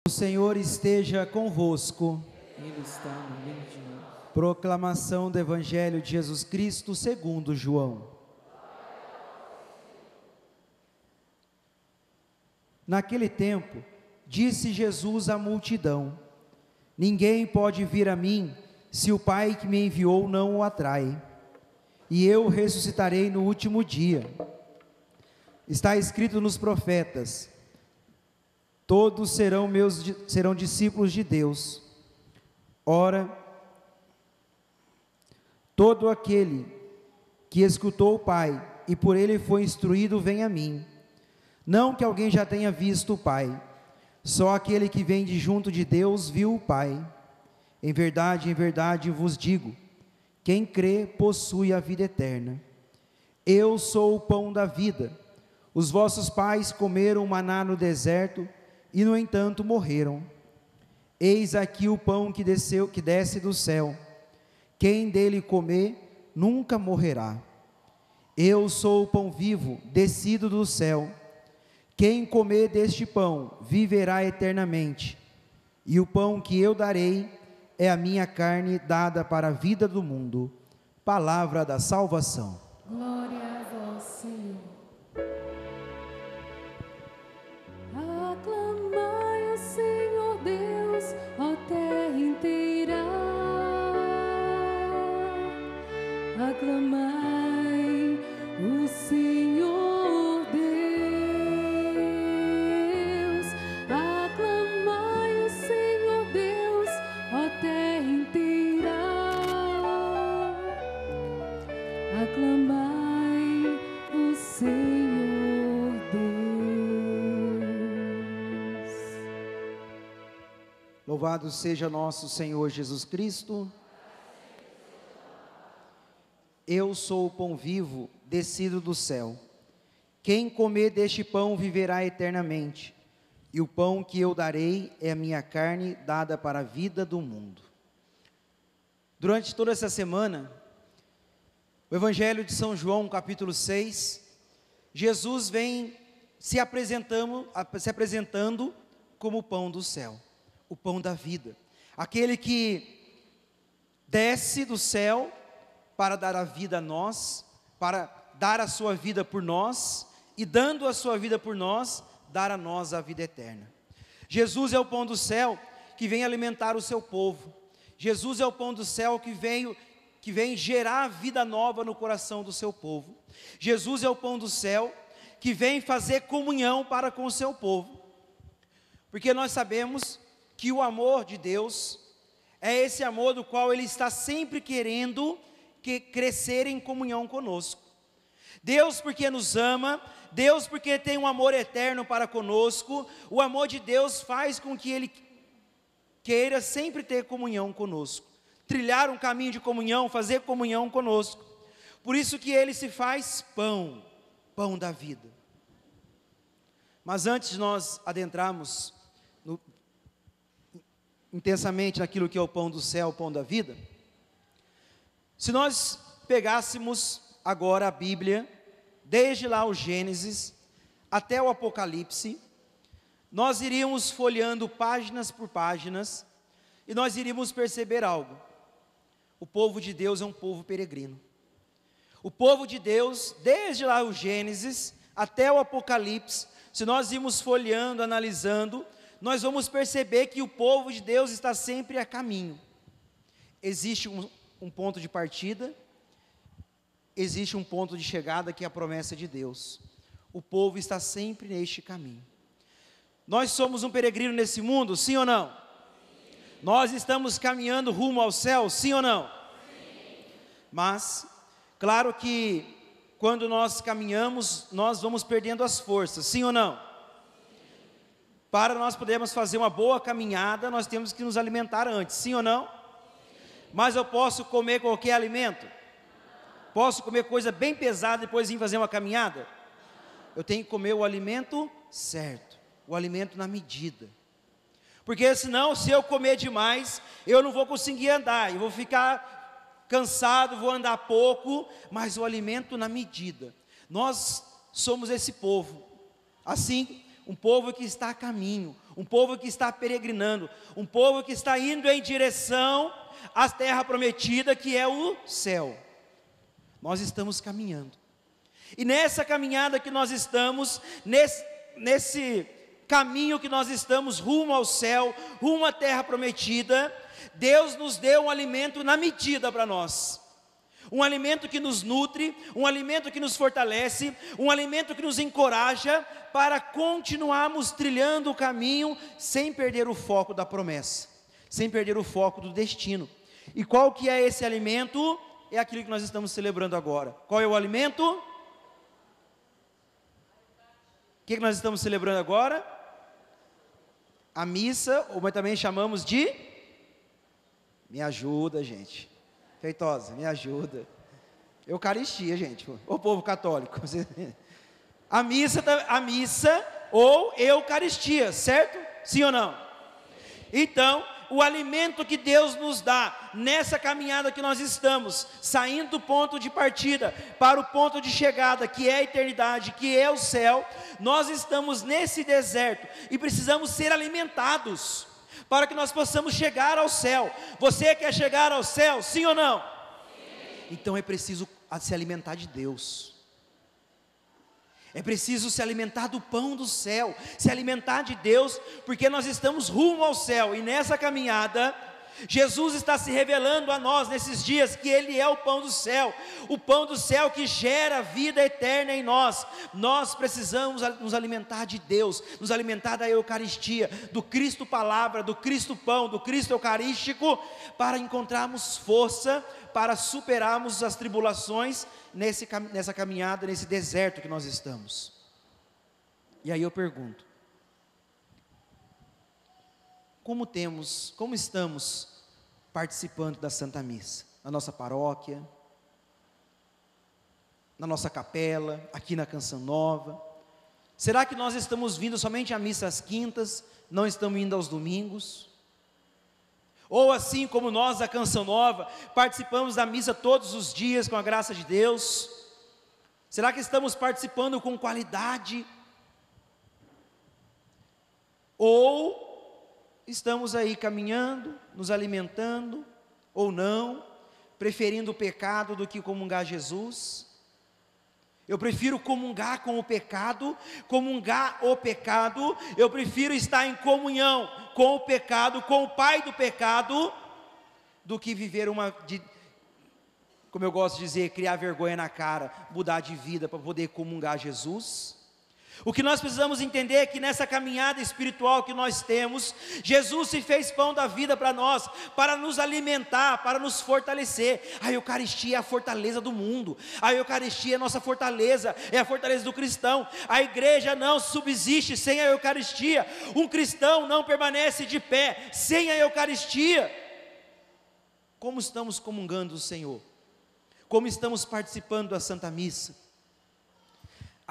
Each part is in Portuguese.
O Senhor esteja convosco. Ele está no meio de nós. Proclamação do Evangelho de Jesus Cristo segundo João. Naquele tempo, disse Jesus à multidão: Ninguém pode vir a mim se o Pai que me enviou não o atrai, e eu ressuscitarei no último dia. Está escrito nos profetas: todos serão discípulos de Deus. Ora, todo aquele que escutou o Pai e por ele foi instruído, vem a mim. Não que alguém já tenha visto o Pai, só aquele que vem de junto de Deus viu o Pai. Em verdade vos digo, quem crê possui a vida eterna. Eu sou o pão da vida. Os vossos pais comeram maná no deserto e no entanto morreram. Eis aqui o pão que desce do céu. Quem dele comer nunca morrerá. Eu sou o pão vivo descido do céu. Quem comer deste pão viverá eternamente, e o pão que eu darei é a minha carne dada para a vida do mundo. Palavra da salvação. Glória a vós, Senhor. Aclamai ao Senhor Deus, ó terra inteira. Aclamai o Senhor Deus. Aclamai o Senhor Deus, ó terra inteira. Aclamai o Senhor Deus. Louvado seja nosso Senhor Jesus Cristo. Eu sou o pão vivo descido do céu. Quem comer deste pão viverá eternamente, e o pão que eu darei é a minha carne dada para a vida do mundo. Durante toda essa semana, o Evangelho de São João, capítulo 6, Jesus vem se apresentando como o pão do céu, o pão da vida, aquele que desce do céu para dar a vida a nós, para dar a sua vida por nós, e dando a sua vida por nós, dar a nós a vida eterna. Jesus é o pão do céu que vem alimentar o seu povo. Jesus é o pão do céu que vem gerar vida nova no coração do seu povo. Jesus é o pão do céu que vem fazer comunhão para com o seu povo. Porque nós sabemos que o amor de Deus é esse amor do qual Ele está sempre querendo crescer em comunhão conosco. Deus porque nos ama, Deus porque tem um amor eterno para conosco, o amor de Deus faz com que Ele queira sempre ter comunhão conosco, trilhar um caminho de comunhão, fazer comunhão conosco. Por isso que Ele se faz pão, pão da vida. Mas antes de nós adentrarmos intensamente naquilo que é o pão do céu, o pão da vida, se nós pegássemos agora a Bíblia, desde lá o Gênesis até o Apocalipse, nós iríamos folheando páginas por páginas, e nós iríamos perceber algo. O povo de Deus é um povo peregrino. O povo de Deus, desde lá o Gênesis até o Apocalipse, se nós irmos folheando, analisando, nós vamos perceber que o povo de Deus está sempre a caminho. Existe um ponto de partida, existe um ponto de chegada, que é a promessa de Deus. O povo está sempre neste caminho. Nós somos um peregrino nesse mundo, sim ou não? Sim. Nós estamos caminhando rumo ao céu, sim ou não? Sim. Mas, claro que quando nós caminhamos, nós vamos perdendo as forças, sim ou não? Sim. Para nós podermos fazer uma boa caminhada, nós temos que nos alimentar antes, sim ou não? Mas eu posso comer qualquer alimento? Posso comer coisa bem pesada e depois ir fazer uma caminhada? Eu tenho que comer o alimento certo, o alimento na medida. Porque senão, se eu comer demais, eu não vou conseguir andar, eu vou ficar cansado, vou andar pouco, mas o alimento na medida. Nós somos esse povo. Assim um povo que está a caminho, um povo que está peregrinando, um povo que está indo em direção à terra prometida, que é o céu. Nós estamos caminhando, e nessa caminhada que nós estamos, nesse caminho que nós estamos rumo ao céu, rumo à terra prometida, Deus nos deu um alimento na medida para nós, um alimento que nos nutre, um alimento que nos fortalece, um alimento que nos encoraja para continuarmos trilhando o caminho sem perder o foco da promessa, sem perder o foco do destino. E qual que é esse alimento? É aquilo que nós estamos celebrando agora. Qual é o alimento? O que nós estamos celebrando agora? A missa, ou também chamamos de... Me ajuda, gente. Feitosa, me ajuda. Eucaristia, gente. O povo católico. A missa ou Eucaristia, certo? Sim ou não? Então, o alimento que Deus nos dá nessa caminhada que nós estamos, saindo do ponto de partida para o ponto de chegada, que é a eternidade, que é o céu, nós estamos nesse deserto e precisamos ser alimentados para que nós possamos chegar ao céu. Você quer chegar ao céu, sim ou não? Sim. Então é preciso se alimentar de Deus. É preciso se alimentar do pão do céu, se alimentar de Deus, porque nós estamos rumo ao céu, e nessa caminhada, Jesus está se revelando a nós nesses dias, que Ele é o pão do céu que gera vida eterna em nós. Nós precisamos nos alimentar de Deus, nos alimentar da Eucaristia, do Cristo Palavra, do Cristo Pão, do Cristo Eucarístico, para encontrarmos força, para superarmos as tribulações, nessa caminhada, nesse deserto que nós estamos. E aí eu pergunto, como estamos participando da Santa Missa? Na nossa paróquia, na nossa capela, aqui na Canção Nova? Será que nós estamos vindo somente à missa às quintas, não estamos indo aos domingos? Ou assim como nós da Canção Nova, participamos da missa todos os dias com a graça de Deus? Será que estamos participando com qualidade? Ou estamos aí caminhando, nos alimentando, ou não, preferindo o pecado do que comungar Jesus? Eu prefiro comungar com o pecado, eu prefiro estar em comunhão com o pecado, com o pai do pecado, do que viver como eu gosto de dizer, criar vergonha na cara, mudar de vida para poder comungar Jesus. O que nós precisamos entender é que nessa caminhada espiritual que nós temos, Jesus se fez pão da vida para nós, para nos alimentar, para nos fortalecer. A Eucaristia é a fortaleza do mundo, a Eucaristia é a nossa fortaleza, é a fortaleza do cristão. A igreja não subsiste sem a Eucaristia, um cristão não permanece de pé sem a Eucaristia. Como estamos comungando o Senhor? Como estamos participando da Santa Missa?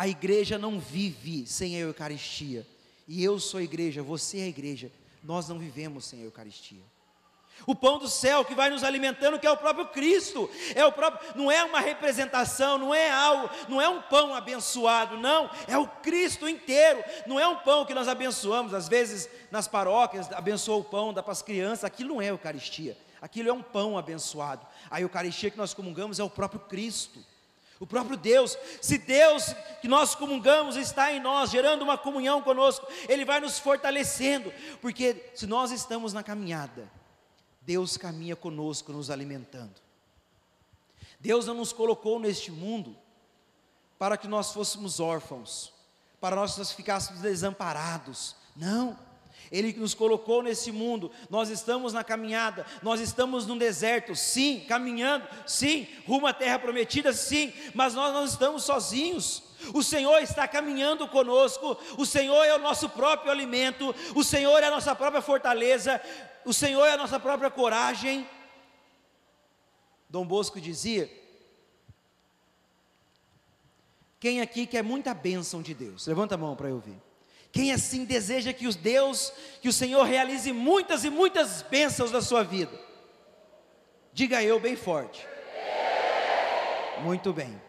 A igreja não vive sem a Eucaristia, e eu sou a igreja, você é a igreja, nós não vivemos sem a Eucaristia. O pão do céu que vai nos alimentando, que é o próprio Cristo, não é uma representação, não é um pão abençoado, não, é o Cristo inteiro. Não é um pão que nós abençoamos, às vezes nas paróquias, abençoa o pão, dá para as crianças, aquilo não é Eucaristia, aquilo é um pão abençoado. A Eucaristia que nós comungamos é o próprio Cristo, o próprio Deus. Se Deus que nós comungamos está em nós, gerando uma comunhão conosco, Ele vai nos fortalecendo, porque se nós estamos na caminhada, Deus caminha conosco, nos alimentando. Deus não nos colocou neste mundo para que nós fôssemos órfãos, para nós ficássemos desamparados, não. Ele nos colocou nesse mundo, nós estamos na caminhada, nós estamos no deserto, sim, caminhando, sim, rumo à terra prometida, sim, mas nós não estamos sozinhos. O Senhor está caminhando conosco, o Senhor é o nosso próprio alimento, o Senhor é a nossa própria fortaleza, o Senhor é a nossa própria coragem. Dom Bosco dizia: quem aqui quer muita bênção de Deus? Levanta a mão para eu ver. Quem assim deseja que o Senhor realize muitas e muitas bênçãos na sua vida? Diga eu bem forte. Muito bem.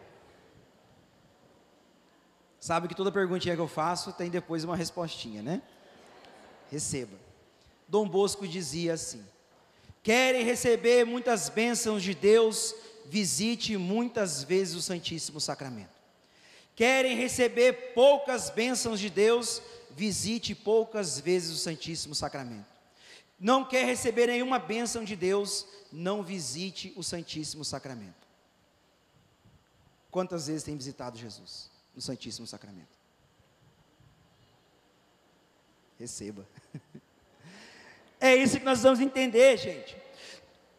sabe que toda perguntinha que eu faço tem depois uma respostinha, né? Receba. Dom Bosco dizia assim: querem receber muitas bênçãos de Deus, visite muitas vezes o Santíssimo Sacramento. Querem receber poucas bênçãos de Deus, visite poucas vezes o Santíssimo Sacramento. Não quer receber nenhuma bênção de Deus, não visite o Santíssimo Sacramento. Quantas vezes tem visitado Jesus no Santíssimo Sacramento? Receba. É isso que nós vamos entender, gente.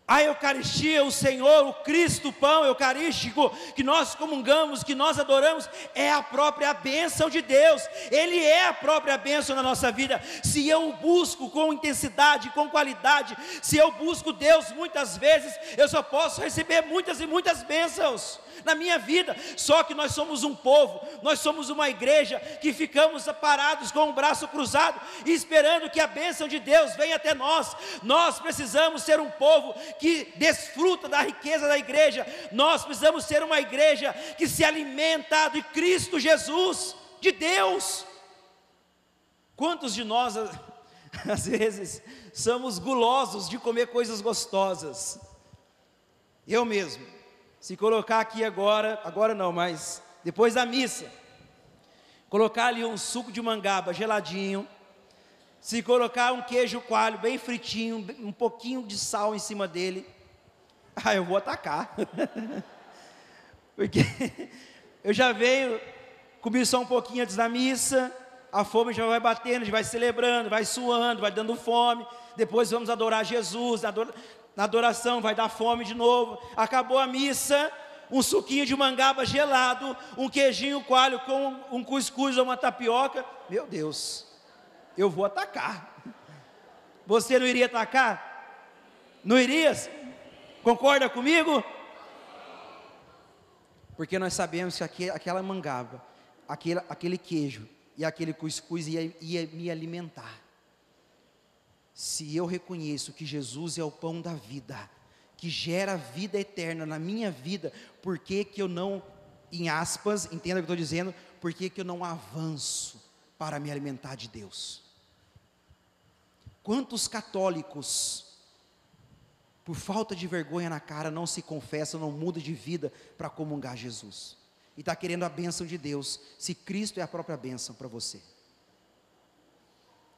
A Eucaristia, o Senhor, o Cristo, o pão eucarístico, que nós comungamos, que nós adoramos, é a própria bênção de Deus. Ele é a própria bênção na nossa vida. Se eu o busco com intensidade, com qualidade, se eu busco Deus muitas vezes, eu só posso receber muitas e muitas bênçãos na minha vida. Só que nós somos um povo, nós somos uma igreja que ficamos parados com o braço cruzado, esperando que a bênção de Deus venha até nós. Nós precisamos ser um povo que desfruta da riqueza da igreja. Nós precisamos ser uma igreja que se alimenta de Cristo Jesus, de Deus. Quantos de nós às vezes somos gulosos de comer coisas gostosas? Eu mesmo, se colocar aqui agora não, mas depois da missa, colocar ali um suco de mangaba geladinho, se colocar um queijo coalho bem fritinho, um pouquinho de sal em cima dele, eu vou atacar, porque eu já venho, comi só um pouquinho antes da missa, a fome já vai batendo, a gente vai celebrando, vai suando, vai dando fome, depois vamos adorar Jesus, na adoração vai dar fome de novo, acabou a missa, um suquinho de mangaba gelado, um queijinho coalho com um cuscuz ou uma tapioca, meu Deus, eu vou atacar. Você não iria atacar? Não iria? Concorda comigo? Porque nós sabemos que aquela mangaba, aquele queijo e aquele cuscuz ia me alimentar. Se eu reconheço que Jesus é o pão da vida, que gera vida eterna na minha vida, por que eu não, em aspas, entenda o que eu estou dizendo, por que eu não avanço para me alimentar de Deus? Quantos católicos, por falta de vergonha na cara, não se confessam, não mudam de vida para comungar Jesus, e está querendo a bênção de Deus, se Cristo é a própria bênção para você?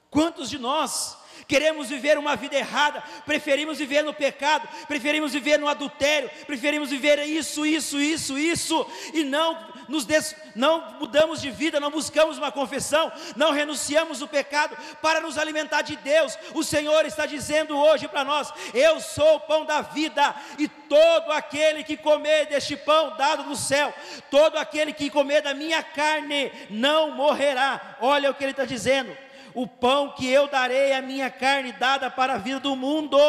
Quantos de nós queremos viver uma vida errada, preferimos viver no pecado, preferimos viver no adultério, preferimos viver isso, e não mudamos de vida, não buscamos uma confissão, não renunciamos o pecado para nos alimentar de Deus? O Senhor está dizendo hoje para nós: eu sou o pão da vida, e todo aquele que comer deste pão dado do céu, todo aquele que comer da minha carne, não morrerá. Olha o que ele está dizendo: o pão que eu darei é a minha carne dada para a vida do mundo.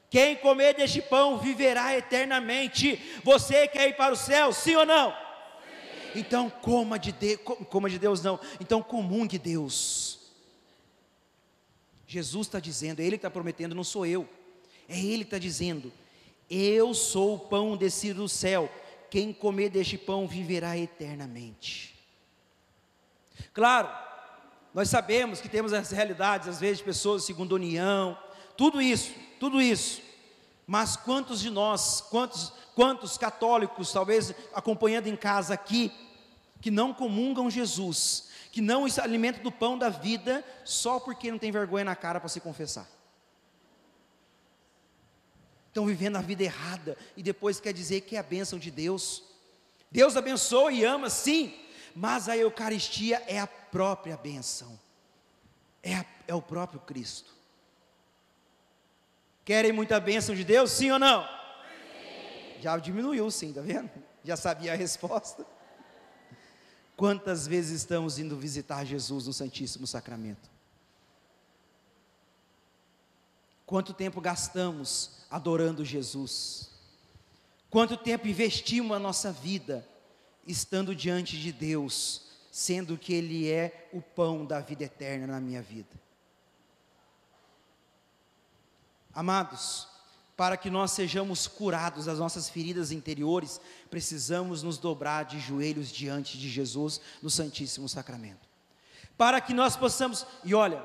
Quem comer deste pão viverá eternamente. Você quer ir para o céu, sim ou não? Sim. Então coma de Deus não, então comungue Deus. Jesus está dizendo, é Ele que está prometendo, não sou eu. É Ele que está dizendo: eu sou o pão descido do céu, quem comer deste pão viverá eternamente. Claro, nós sabemos que temos as realidades, às vezes, de pessoas de segunda união, tudo isso, mas quantos de nós, quantos católicos, talvez acompanhando em casa aqui, que não comungam Jesus, que não se alimentam do pão da vida, só porque não tem vergonha na cara para se confessar? Estão vivendo a vida errada, e depois quer dizer que é a bênção de Deus. Deus abençoa e ama, sim, mas a Eucaristia é a própria bênção, é o próprio Cristo. Querem muita bênção de Deus, sim ou não? Sim. Já diminuiu, sim, está vendo? Já sabia a resposta. Quantas vezes estamos indo visitar Jesus no Santíssimo Sacramento? Quanto tempo gastamos adorando Jesus? Quanto tempo investimos a nossa vida estando diante de Deus, sendo que Ele é o pão da vida eterna na minha vida? Amados, para que nós sejamos curados das nossas feridas interiores, precisamos nos dobrar de joelhos diante de Jesus no Santíssimo Sacramento. Para que nós possamos, e olha,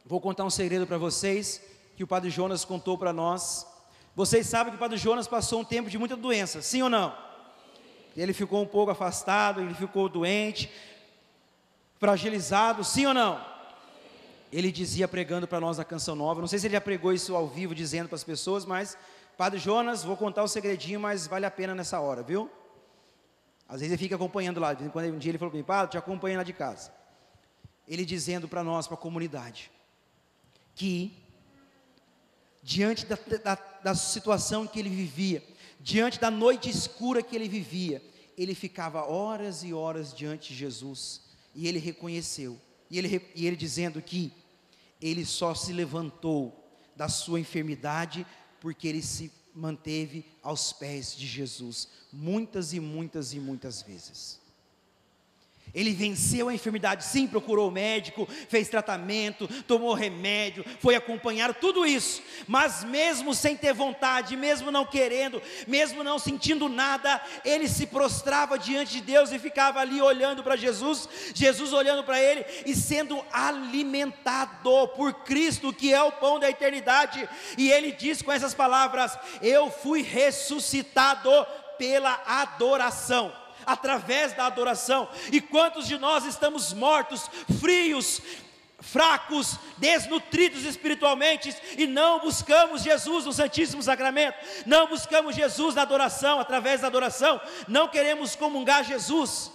vou contar um segredo para vocês, que o Padre Jonas contou para nós. Vocês sabem que o Padre Jonas passou um tempo de muita doença, sim ou não? Ele ficou um pouco afastado, ele ficou doente, fragilizado, sim ou não? Ele dizia, pregando para nós a Canção Nova, não sei se ele já pregou isso ao vivo, dizendo para as pessoas, mas, Padre Jonas, vou contar o segredinho, mas vale a pena nessa hora, viu? Às vezes ele fica acompanhando lá, quando um dia ele falou para mim, Padre, te acompanho lá de casa. Ele dizendo para nós, para a comunidade, que, diante da situação que ele vivia, diante da noite escura que ele vivia, ele ficava horas e horas diante de Jesus, e ele reconheceu, e ele dizendo que ele só se levantou da sua enfermidade, porque ele se manteve aos pés de Jesus, muitas e muitas e muitas vezes. Ele venceu a enfermidade, sim, procurou o médico, fez tratamento, tomou remédio, foi acompanhar tudo isso, mas mesmo sem ter vontade, mesmo não querendo, mesmo não sentindo nada, ele se prostrava diante de Deus e ficava ali olhando para Jesus, Jesus olhando para ele e sendo alimentado por Cristo, que é o pão da eternidade. E ele diz com essas palavras: eu fui ressuscitado pela adoração, através da adoração. E quantos de nós estamos mortos, frios, fracos, desnutridos espiritualmente, e não buscamos Jesus no Santíssimo Sacramento, não buscamos Jesus na adoração, através da adoração, não queremos comungar Jesus.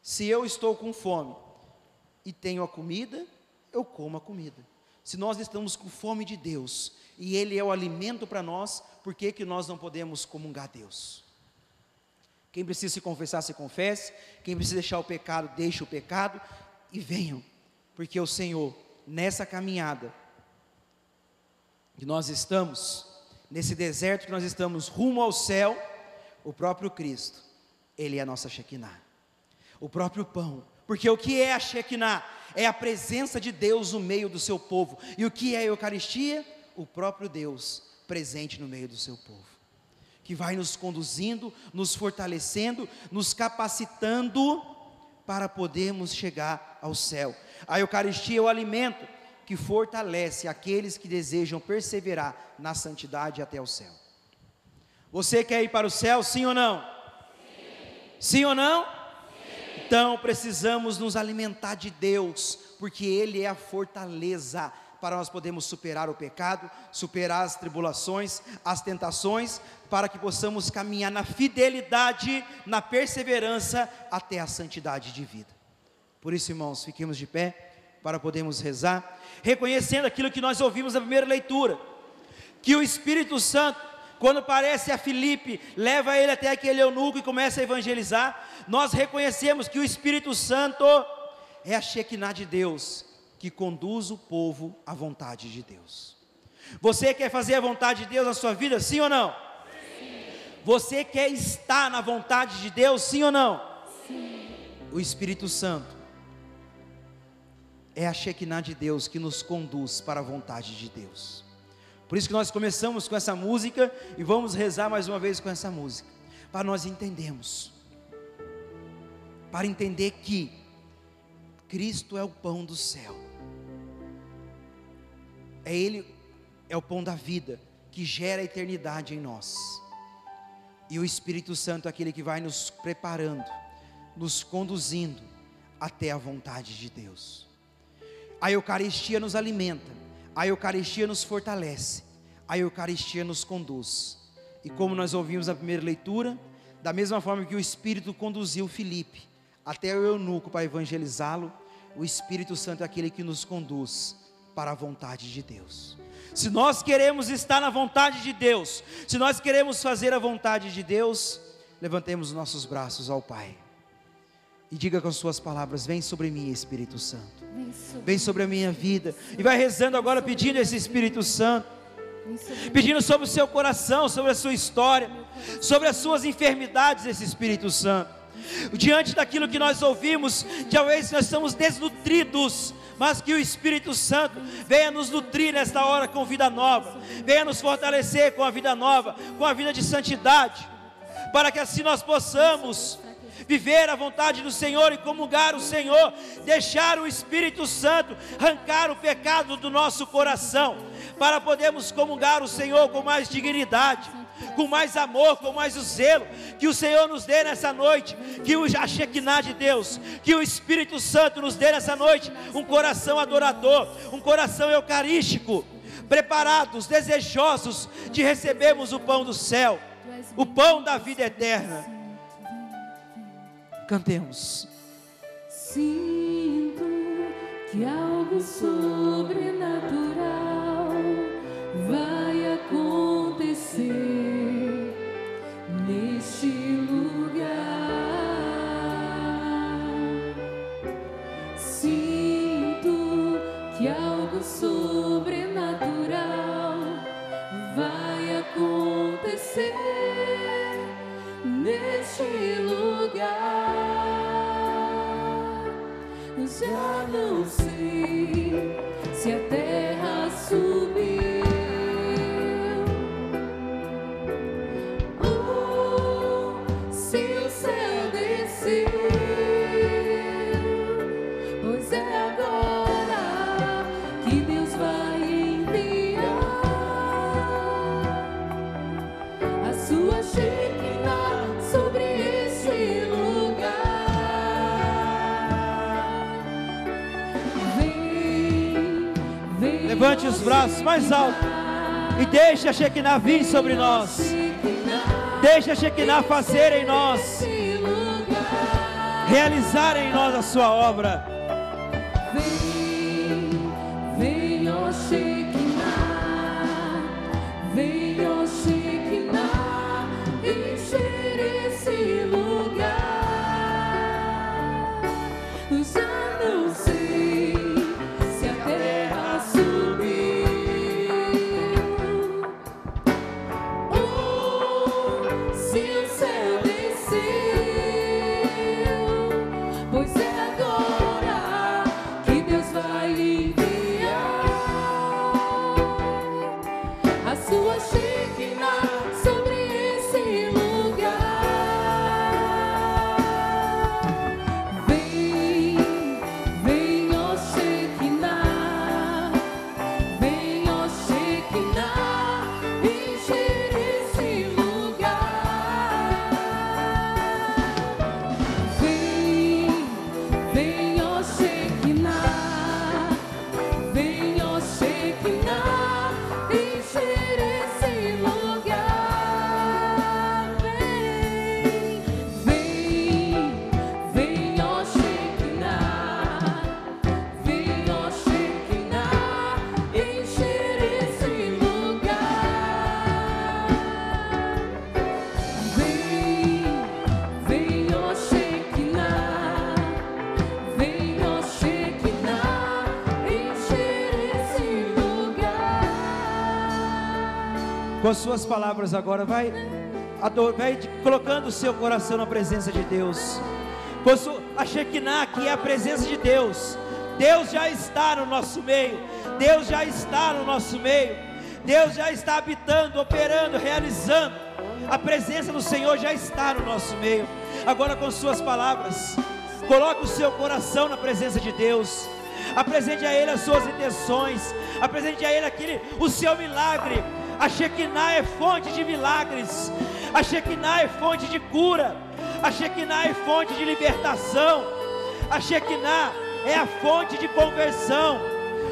Se eu estou com fome e tenho a comida, eu como a comida. Se nós estamos com fome de Deus, e Ele é o alimento para nós, por que que nós não podemos comungar Deus? Quem precisa se confessar, se confesse. Quem precisa deixar o pecado, deixe o pecado, e venham, porque o Senhor, nessa caminhada que nós estamos, nesse deserto que nós estamos, rumo ao céu, o próprio Cristo, Ele é a nossa Shekinah, o próprio pão. Porque o que é a Shekinah? É a presença de Deus no meio do seu povo. E o que é a Eucaristia? O próprio Deus presente no meio do seu povo, que vai nos conduzindo, nos fortalecendo, nos capacitando para podermos chegar ao céu. A Eucaristia é o alimento que fortalece aqueles que desejam perseverar na santidade até o céu. Você quer ir para o céu, sim ou não? Sim, sim ou não? Sim. Então precisamos nos alimentar de Deus, porque Ele é a fortaleza para nós podermos superar o pecado, superar as tribulações, as tentações, para que possamos caminhar na fidelidade, na perseverança, até a santidade de vida. Por isso, irmãos, fiquemos de pé, para podermos rezar, reconhecendo aquilo que nós ouvimos na primeira leitura, que o Espírito Santo, quando aparece a Filipe, leva ele até aquele eunuco e começa a evangelizar. Nós reconhecemos que o Espírito Santo é a Shekinah de Deus, que conduz o povo à vontade de Deus. Você quer fazer a vontade de Deus na sua vida, sim ou não? Sim. Você quer estar na vontade de Deus, sim ou não? Sim. O Espírito Santo é a Shekinah de Deus que nos conduz para a vontade de Deus. Por isso que nós começamos com essa música e vamos rezar mais uma vez com essa música, para nós entendermos, para entender que Cristo é o pão do céu. Ele é o pão da vida, que gera a eternidade em nós. E o Espírito Santo é aquele que vai nos preparando, nos conduzindo até a vontade de Deus. A Eucaristia nos alimenta, a Eucaristia nos fortalece, a Eucaristia nos conduz. E como nós ouvimos na primeira leitura, da mesma forma que o Espírito conduziu Filipe até o eunuco para evangelizá-lo, o Espírito Santo é aquele que nos conduz para a vontade de Deus. Se nós queremos estar na vontade de Deus, se nós queremos fazer a vontade de Deus, levantemos os nossos braços ao Pai e diga com as suas palavras: vem sobre mim, Espírito Santo, vem sobre a minha vida. E vai rezando agora, pedindo esse Espírito Santo, pedindo sobre o seu coração, sobre a sua história, sobre as suas enfermidades, esse Espírito Santo. Diante daquilo que nós ouvimos, talvez nós estamos desnutridos, mas que o Espírito Santo venha nos nutrir nesta hora com vida nova, venha nos fortalecer com a vida nova, com a vida de santidade, para que assim nós possamos viver a vontade do Senhor e comungar o Senhor, deixar o Espírito Santo arrancar o pecado do nosso coração, para podermos comungar o Senhor com mais dignidade, com mais amor, com mais o zelo. Que o Senhor nos dê nessa noite, que a Shekinah de Deus, que o Espírito Santo nos dê nessa noite um coração adorador, um coração eucarístico, preparados, desejosos de recebermos o pão do céu, o pão da vida eterna. Cantemos. Sinto que algo sobrenatural vai acontecer neste lugar. Sinto que algo sobrenatural vai acontecer neste lugar. Já não sei se a terra subiu ou se o céu desceu, pois é agora que Deus vai enviar a sua Shekinah sobre este lugar. Levante os braços mais alto e deixe a Shekinah vir sobre nós. Deixe a Shekinah fazer em nós, realizar em nós a sua obra. Vem, ó Shekinah, vem, ó Shekinah, encher esse lugar. Já não sei se a terra subiu ou se o céu desceu, pois é agora que Deus vai enviar a sua Shekinah sobre esse lugar. Vem, ó Shekinah, vem, ó Shekinah, encher esse lugar. Vem, ó Shekinah, vem, ó Shekinah, encher esse lugar. Vem, ó Shekinah, vem, ó Shekinah, encher esse lugar. Vem, ó Shekinah, vem, ó Shekinah, encher esse lugar. Com as suas palavras agora, vai colocando o seu coração na presença de Deus. A Shekinah, que é a presença de Deus. Deus já está no nosso meio. Deus já está no nosso meio. Deus já está habitando, operando, realizando. A presença do Senhor já está no nosso meio. Agora, com suas palavras, coloque o seu coração na presença de Deus. Apresente a Ele as suas intenções. Apresente a Ele o seu milagre. A Shekinah é fonte de milagres. A Shekinah é fonte de cura. A Shekinah é fonte de libertação. A Shekinah é a fonte de conversão.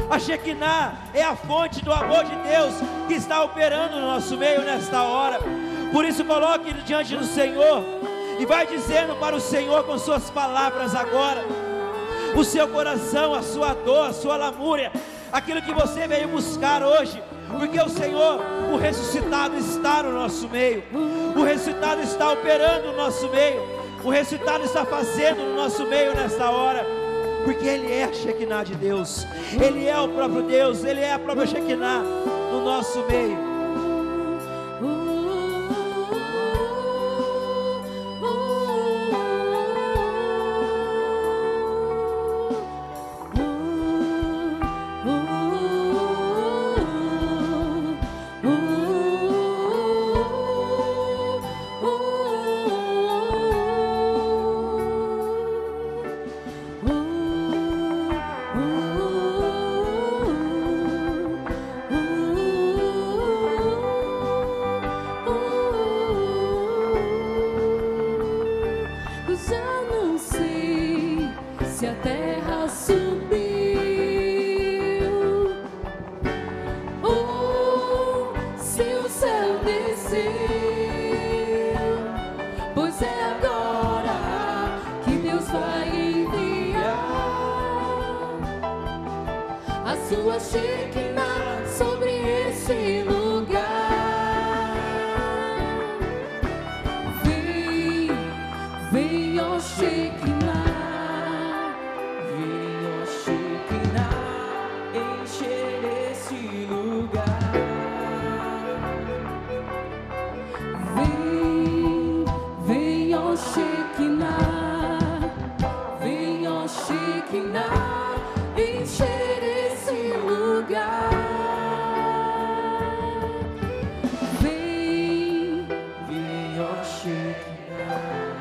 A Shekinah é a fonte do amor de Deus que está operando no nosso meio nesta hora. Por isso, coloque diante do Senhor e vai dizendo para o Senhor com suas palavras agora o seu coração, a sua dor, a sua lamúria, aquilo que você veio buscar hoje. Porque o Senhor, o ressuscitado, está no nosso meio. O ressuscitado está operando no nosso meio. O ressuscitado está fazendo no nosso meio nesta hora. Porque Ele é a Shekinah de Deus. Ele é o próprio Deus. Ele é a própria Shekinah no nosso meio. a sua Shekinah sobre esse lugar. Vem, vem, ó Shekinah, Vem, ó Shekinah, encher esse lugar. vem, vem, ó Shekinah, vem, ó Shekinah, encher esse lugar. Vem, Vem, ó Shekinah,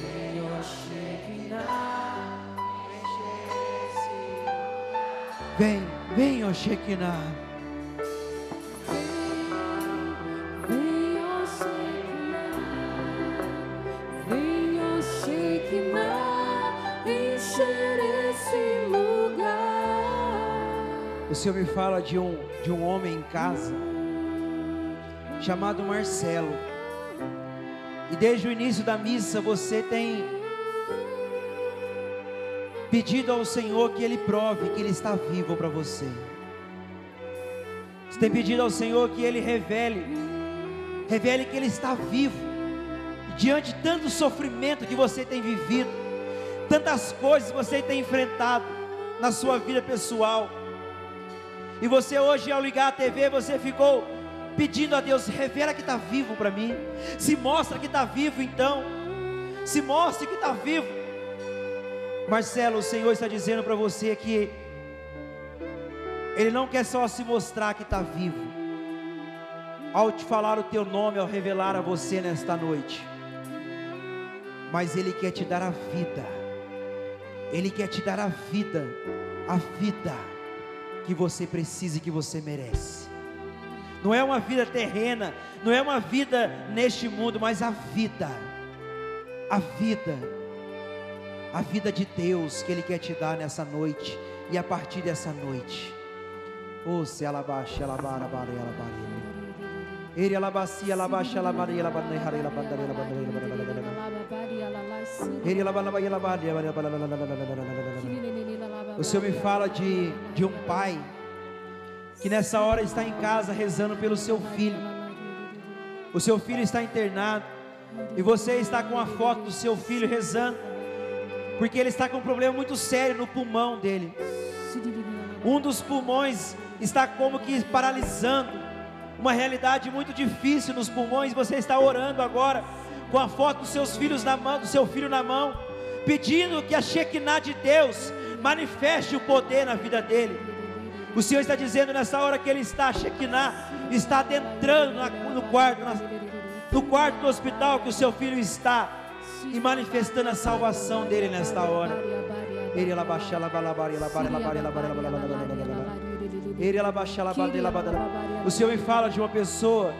vem, ó Shekinah, Vem, vem, ó Shekinah. vem, ó Shekinah, vem, ó Shekinah, encher esse lugar. O Senhor me fala de um homem em casa chamado Marcelo. E desde o início da missa você tem pedido ao Senhor que Ele prove que Ele está vivo para você. Você tem pedido ao Senhor que Ele revele que Ele está vivo. E diante de tanto sofrimento que você tem vivido, tantas coisas que você tem enfrentado na sua vida pessoal, e você hoje ao ligar a TV, você ficou pedindo a Deus, revela que está vivo para mim, se mostra que está vivo então, se mostre que está vivo. Marcelo, o Senhor está dizendo para você que Ele não quer só se mostrar que está vivo, ao te falar o teu nome, ao revelar a você nesta noite, mas Ele quer te dar a vida. Ele quer te dar a vida que você precisa e que você merece. Não é uma vida terrena, não é uma vida neste mundo, mas a vida de Deus que Ele quer te dar nessa noite, e a partir dessa noite, oh, se alabaixa, alabara, bara, alabara, ele alabacia, alabaixa, alabara, alabara, o Senhor me fala de um pai que nessa hora está em casa rezando pelo seu filho. O seu filho está internado e você está com a foto do seu filho rezando, porque ele está com um problema muito sério no pulmão dele. Um dos pulmões está como que paralisando, uma realidade muito difícil nos pulmões. Você está orando agora com a foto dos seus filhos na mão, do seu filho na mão, pedindo que a Shekinah de Deus manifeste o poder na vida dele. O Senhor está dizendo nessa hora que Ele está, a Shekinah está adentrando no quarto do hospital que o seu filho está, e manifestando a salvação dele nesta hora. O Senhor me fala de uma pessoa,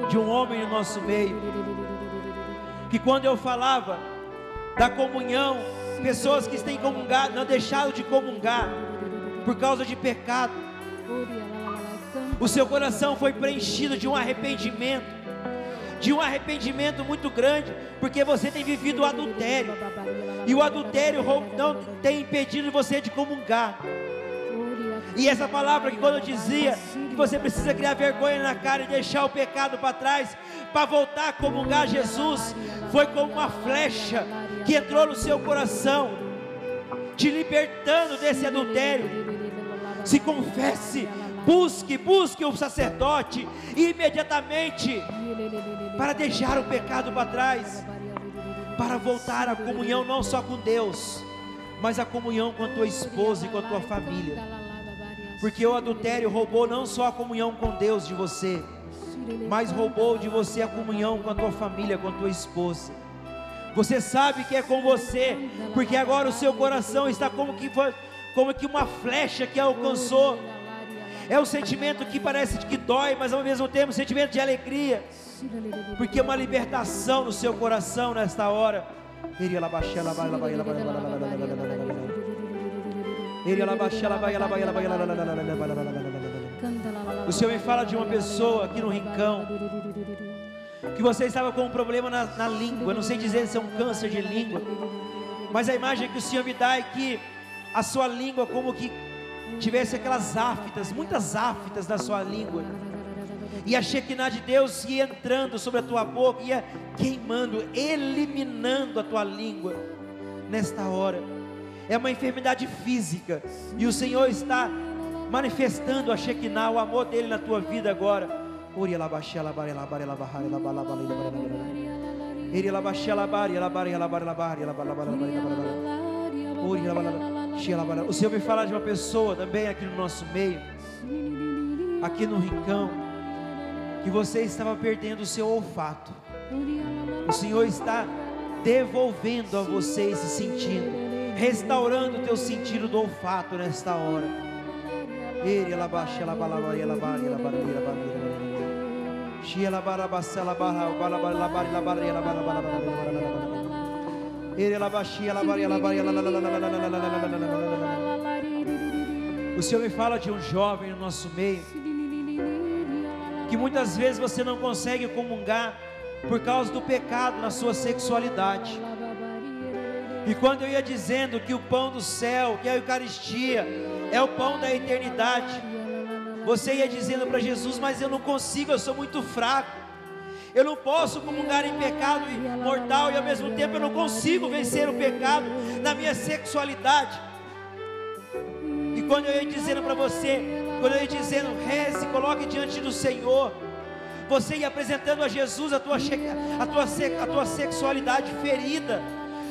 de um homem no nosso meio, que quando eu falava da comunhão, pessoas que têm comungado, não deixaram de comungar por causa de pecado, o seu coração foi preenchido de um arrependimento muito grande, porque você tem vivido o adultério, e o adultério não tem impedido você de comungar. E essa palavra que quando eu dizia que você precisa criar vergonha na cara e deixar o pecado para trás, para voltar a comungar Jesus, foi como uma flecha que entrou no seu coração, te libertando desse adultério. Se confesse, busque o sacerdote imediatamente, para deixar o pecado para trás, para voltar à comunhão não só com Deus, mas a comunhão com a tua esposa e com a tua família. Porque o adultério roubou não só a comunhão com Deus de você, mas roubou de você a comunhão com a tua família, com a tua esposa. Você sabe que é com você, porque agora o seu coração está como que uma flecha que alcançou. É um sentimento que parece que dói, mas ao mesmo tempo um sentimento de alegria, porque é uma libertação no seu coração nesta hora. O Senhor me fala de uma pessoa aqui no Rincão, que você estava com um problema na língua. Eu não sei dizer se é um câncer de língua, mas a imagem que o Senhor me dá é que a sua língua como que tivesse aquelas aftas, muitas aftas na sua língua, e a Shekinah de Deus ia entrando sobre a tua boca, ia queimando, eliminando a tua língua. Nesta hora, é uma enfermidade física, e o Senhor está manifestando a Shekinah, o amor dele na tua vida agora. O Senhor me fala de uma pessoa também aqui no nosso meio, aqui no Rincão, que você estava perdendo o seu olfato. O Senhor está devolvendo a você esse sentido, restaurando o teu sentido do olfato nesta hora. O Senhor me fala de um jovem no nosso meio, que muitas vezes você não consegue comungar por causa do pecado na sua sexualidade. E quando eu ia dizendo que o pão do céu, que a Eucaristia é o pão da eternidade, você ia dizendo para Jesus: mas eu não consigo, eu sou muito fraco, eu não posso comungar em pecado mortal, e ao mesmo tempo eu não consigo vencer o pecado na minha sexualidade. E quando eu ia dizendo para você, quando eu ia dizendo: reze, coloque diante do Senhor, você ia apresentando a Jesus a tua sexualidade ferida,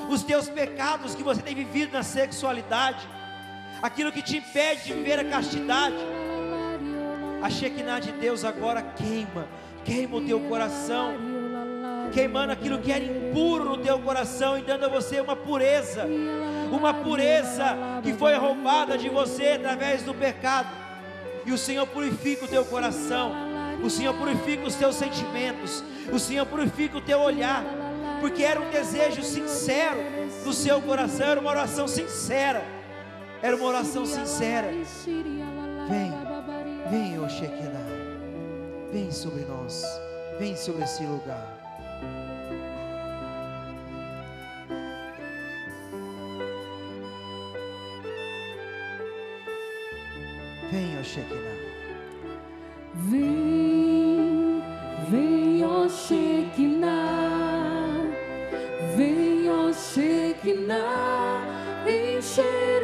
os teus pecados que você tem vivido na sexualidade, aquilo que te impede de viver a castidade. A Shekinah de Deus agora queima o teu coração, queimando aquilo que era impuro no teu coração e dando a você uma pureza que foi roubada de você através do pecado. E o Senhor purifica o teu coração, o Senhor purifica os teus sentimentos, o Senhor purifica o teu olhar, porque era um desejo sincero do seu coração, era uma oração sincera, Vem, ó Shekinah, vem sobre nós, vem sobre esse lugar. Vem, ó Shekinah. Vem, ó Shekinah, vem, ó Shekinah, encher